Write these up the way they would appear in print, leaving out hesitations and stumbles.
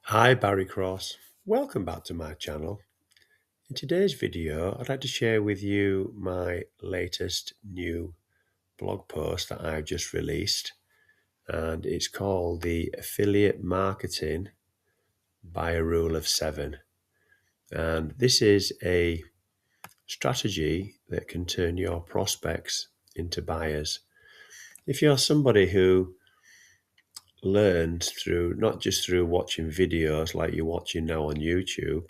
Hi, Barry Cross. Welcome back to my channel. In today's video, I'd like to share with you my latest new blog post that I've just released, and it's called the Affiliate Marketing by a Rule of 7. And this is a strategy that can turn your prospects into buyers. If you're somebody who learned through not just through watching videos like you're watching now on YouTube,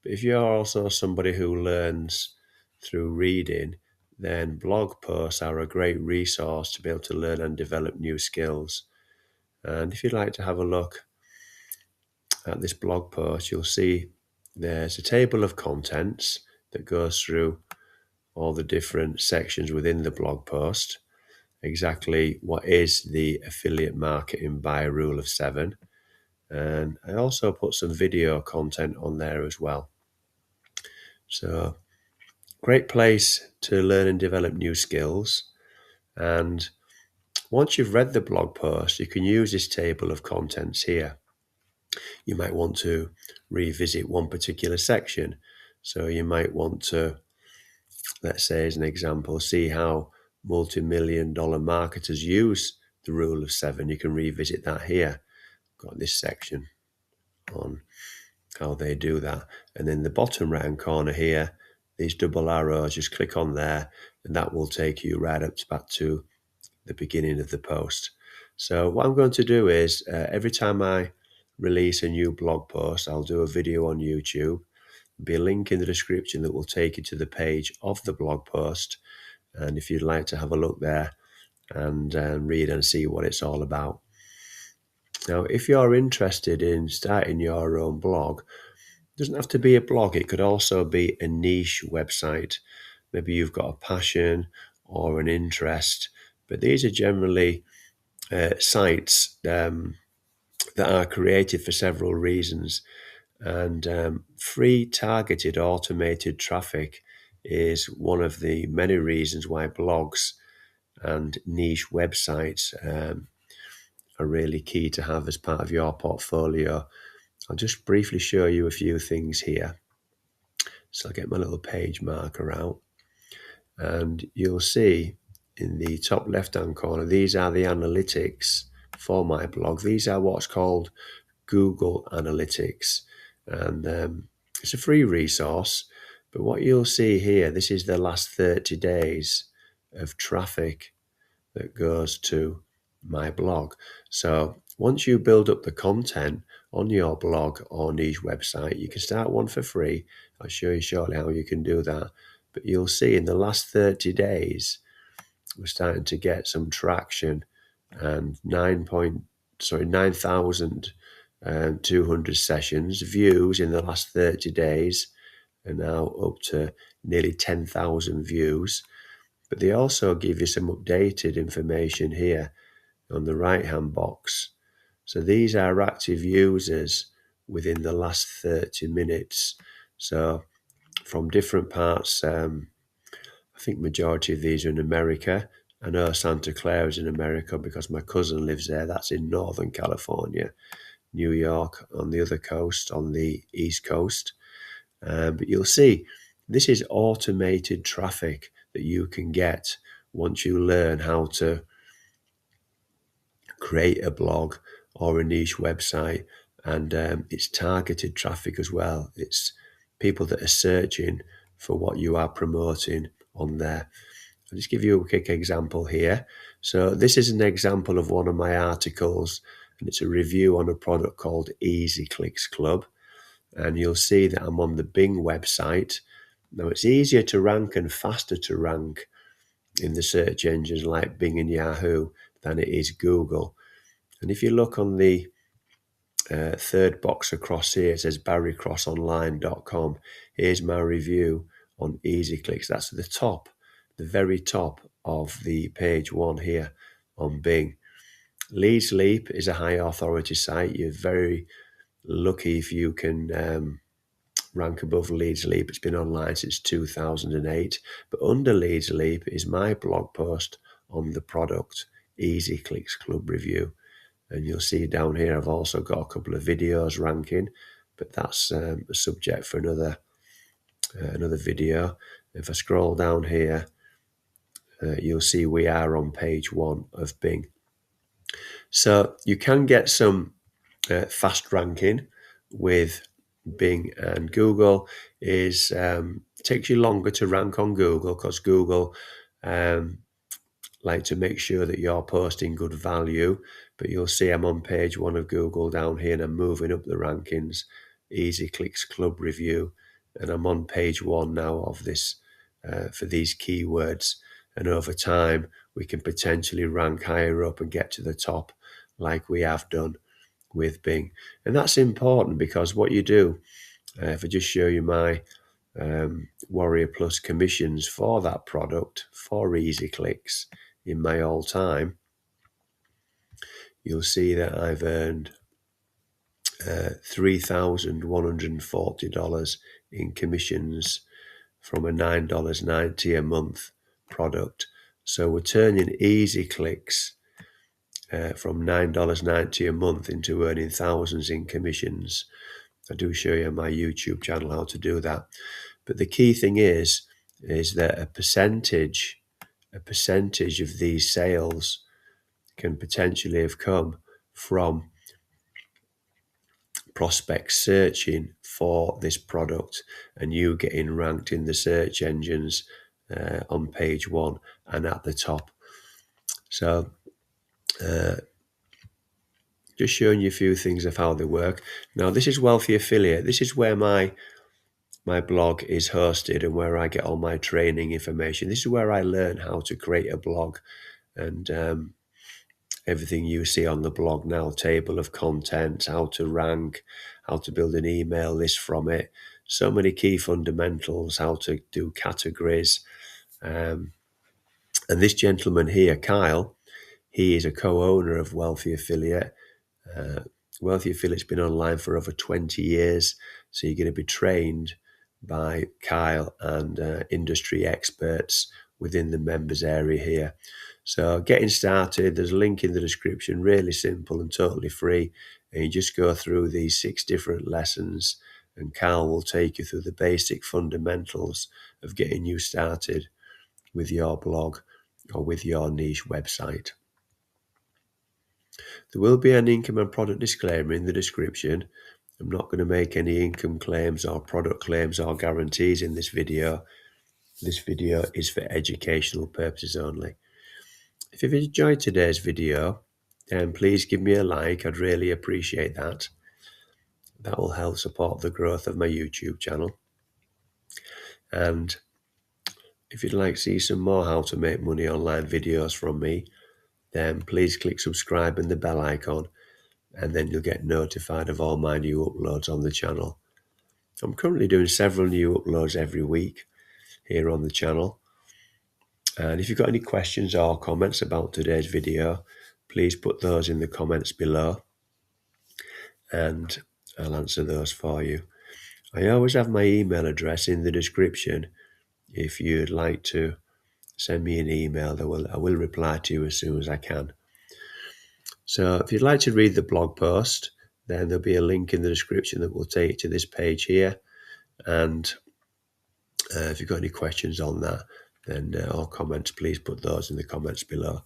but if you're also somebody who learns through reading, then blog posts are a great resource to be able to learn and develop new skills. And if you'd like to have a look at this blog post, you'll see there's a table of contents that goes through all the different sections within the blog post, exactly what is the affiliate marketing by a rule of 7. And I also put some video content on there as well. So great place to learn and develop new skills. And once you've read the blog post, you can use this table of contents here. You might want to revisit one particular section. So you might want to, let's say as an example, see how multi-million-dollar marketers use the rule of 7. You can revisit that here. Got this section on how they do that. And in the bottom right hand corner here, these double arrows, just click on there and that will take you right up back to the beginning of the post. So what I'm going to do is every time I release a new blog post, I'll do a video on YouTube. There'll be a link in the description that will take you to the page of the blog post. And if you'd like to have a look there and read and see what it's all about. Now, if you're interested in starting your own blog, it doesn't have to be a blog. It could also be a niche website. Maybe you've got a passion or an interest, but these are generally sites that are created for several reasons. And free targeted automated traffic is one of the many reasons why blogs and niche websites are really key to have as part of your portfolio. I'll just briefly show you a few things here. So I'll get my little page marker out, and you'll see in the top left-hand corner, these are the analytics for my blog. These are what's called Google Analytics, and it's a free resource. But what you'll see here, this is the last 30 days of traffic that goes to my blog. So once you build up the content on your blog or niche website, you can start one for free. I'll show you shortly how you can do that. But you'll see in the last 30 days, we're starting to get some traction, and 9,200 sessions views in the last 30 days, and now up to nearly 10,000 views. But they also give you some updated information here on the right hand box. So these are active users within the last 30 minutes. So from different parts, I think majority of these are in America. I know Santa Clara is in America because my cousin lives there. That's in Northern California. New York on the other coast, on the East Coast. But you'll see this is automated traffic that you can get once you learn how to create a blog or a niche website. And it's targeted traffic as well. It's people that are searching for what you are promoting on there. I'll just give you a quick example here. So this is an example of one of my articles, and it's a review on a product called Easy Clicks Club. And you'll see that I'm on the Bing website. Now, it's easier to rank and faster to rank in the search engines like Bing and Yahoo than it is Google. And if you look on the third box across here, it says barrycrossonline.com. Here's my review on EasyClicks. That's at the top, the very top of the page 1 here on Bing. Leads Leap is a high authority site. You're very lucky if you can rank above Leads Leap. It's been online since 2008. But under Leads Leap is my blog post on the product Easy Clicks Club Review. And you'll see down here I've also got a couple of videos ranking, but that's a subject for another video. If I scroll down here, you'll see we are on page 1 of Bing. So you can get some fast ranking with Bing, and Google is takes you longer to rank on Google because Google like to make sure that you're posting good value. But you'll see I'm on page 1 of Google down here, and I'm moving up the rankings. Easy Clicks Club Review, and I'm on page 1 now of this for these keywords. And over time, we can potentially rank higher up and get to the top, like we have done with Bing. And that's important because what you do, if I just show you my Warrior Plus commissions for that product for Easy Clicks in my all time, you'll see that I've earned $3,140 in commissions from a $9.90 a month product. So we're turning Easy Clicks from $9.90 a month into earning thousands in commissions. I do show you on my YouTube channel how to do that. But the key thing is that a percentage of these sales can potentially have come from prospects searching for this product and you getting ranked in the search engines on page 1 and at the top. So just showing you a few things of how they work. Now this is Wealthy Affiliate. This is where my blog is hosted and where I get all my training information. This is where I learn how to create a blog, and everything you see on the blog now, table of contents, how to rank, how to build an email list from it, so many key fundamentals, how to do categories. And this gentleman here, Kyle, he is a co-owner of Wealthy Affiliate. Wealthy Affiliate's been online for over 20 years, so you're going to be trained by Kyle and industry experts within the members area here. So getting started, there's a link in the description, really simple and totally free. And you just go through these 6 different lessons and Kyle will take you through the basic fundamentals of getting you started with your blog or with your niche website. There will be an income and product disclaimer in the description. I'm not going to make any income claims or product claims or guarantees in this video. This video is for educational purposes only. If you've enjoyed today's video, then please give me a like. I'd really appreciate that. That will help support the growth of my YouTube channel. And if you'd like to see some more how to make money online videos from me, then please click subscribe and the bell icon, and then you'll get notified of all my new uploads on the channel. I'm currently doing several new uploads every week here on the channel. And if you've got any questions or comments about today's video, please put those in the comments below and I'll answer those for you. I always have my email address in the description. If you'd like to send me an email, I will reply to you as soon as I can. So if you'd like to read the blog post, then there'll be a link in the description that will take you to this page here. And if you've got any questions on that, then or comments, please put those in the comments below.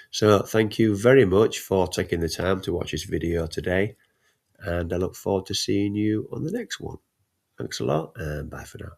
So thank you very much for taking the time to watch this video today, and I look forward to seeing you on the next one. Thanks a lot, and bye for now.